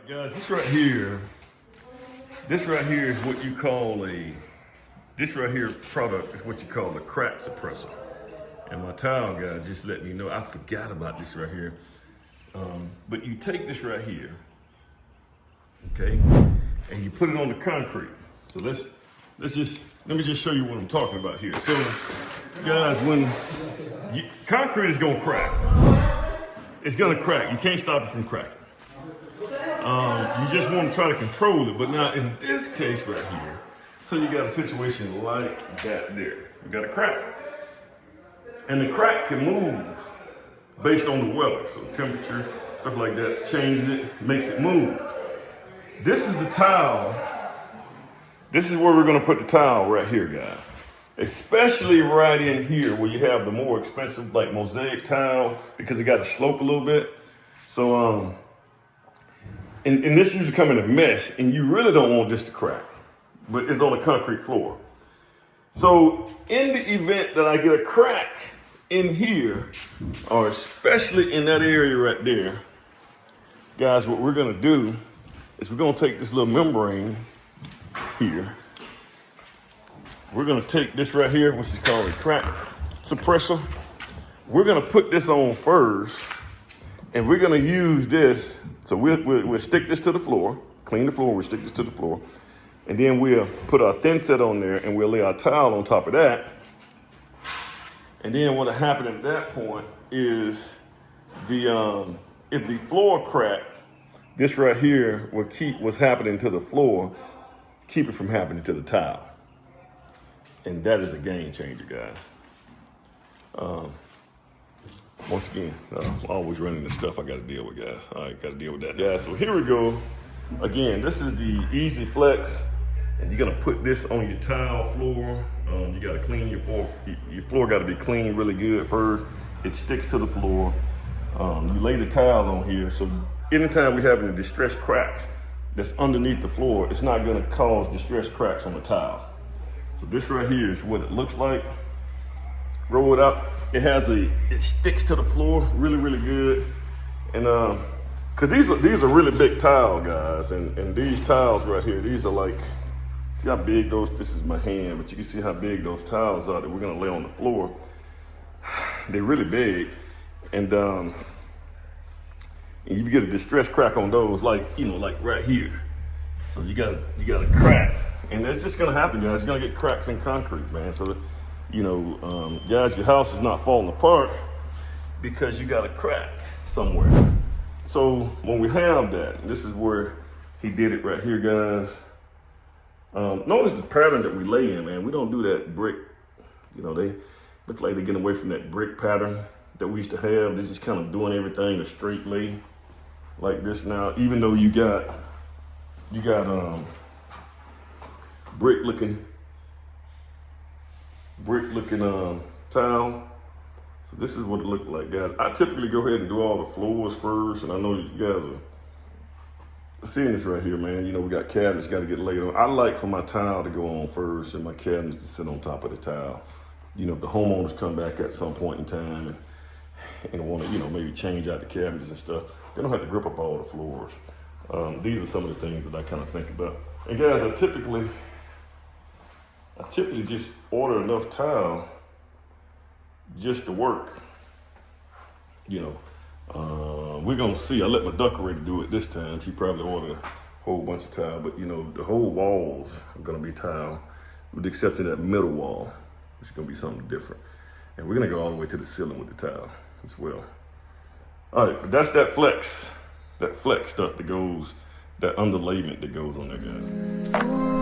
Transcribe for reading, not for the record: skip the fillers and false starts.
Guys, this right here is what you call this right here product is what you call a crack suppressor. And my tile guy just let me know, I forgot about this right here. But you take this right here, okay, and you put it on the concrete. So let me just show you what I'm talking about here. So guys, concrete is gonna crack. It's gonna crack. You can't stop it from cracking. You just want to try to control it. But now in this case right here, so you got a situation like that there. You got a crack. And the crack can move based on the weather. So temperature, stuff like that, changes it, makes it move. This is the tile. This is where we're gonna put the tile right here, guys. Especially right in here where you have the more expensive like mosaic tile because it got to slope a little bit. So, and this usually come in a mesh, and you really don't want this to crack, but it's on a concrete floor. So in the event that I get a crack in here, or especially in that area right there, guys, what we're gonna do is we're gonna take this little membrane here. We're gonna take this right here, which is called a crack suppressor. We're gonna put this on first, and we're gonna use this. So we'll stick this to the floor, clean the floor, we'll stick this to the floor, and then we'll put our thin set on there and we'll lay our tile on top of that. And then what'll happen at that point is if the floor crack, this right here will keep what's happening to the floor, keep it from happening to the tile. And that is a game changer, guys. Once again, always running the stuff I got to deal with, guys. All right, got to deal with that. Yeah, so here we go. Again, this is the Easy Flex, and you're gonna put this on your tile floor. You got to clean your floor. Your floor got to be cleaned really good first. It sticks to the floor. You lay the tile on here, so anytime we have any distressed cracks that's underneath the floor, it's not gonna cause distressed cracks on the tile. So this right here is what it looks like. Roll it up. It sticks to the floor really, really good. And cause these are really big tile, guys. And these tiles right here, these are like, see how big this is my hand, but you can see how big those tiles are that we're gonna lay on the floor. They're really big. And you get a distressed crack on those, like right here. So you got a crack. And it's just gonna happen, guys. You're gonna get cracks in concrete, man. So guys, your house is not falling apart because you got a crack somewhere. So when we have that, this is where he did it right here, guys. Notice the pattern that we lay in, man. We don't do that brick. They look like they're getting away from that brick pattern that we used to have. They're just kind of doing everything a straight lay like this now, even though you got brick looking tile. So this is what it looked like, guys. I typically go ahead and do all the floors first, and I know you guys are seeing this right here, man. We got cabinets got to get laid on. I like for my tile to go on first and my cabinets to sit on top of the tile. If the homeowners come back at some point in time and want to, maybe change out the cabinets and stuff, they don't have to grip up all the floors. These are some of the things that I kind of think about. And guys, I typically just order enough tile just to work. We're gonna see. I let my decorator do it this time. She probably ordered a whole bunch of tile, but the whole walls are gonna be tile, with the exception of that middle wall, which is gonna be something different. And we're gonna go all the way to the ceiling with the tile as well. All right, but that's that flex stuff that goes, that underlayment that goes on there, guys.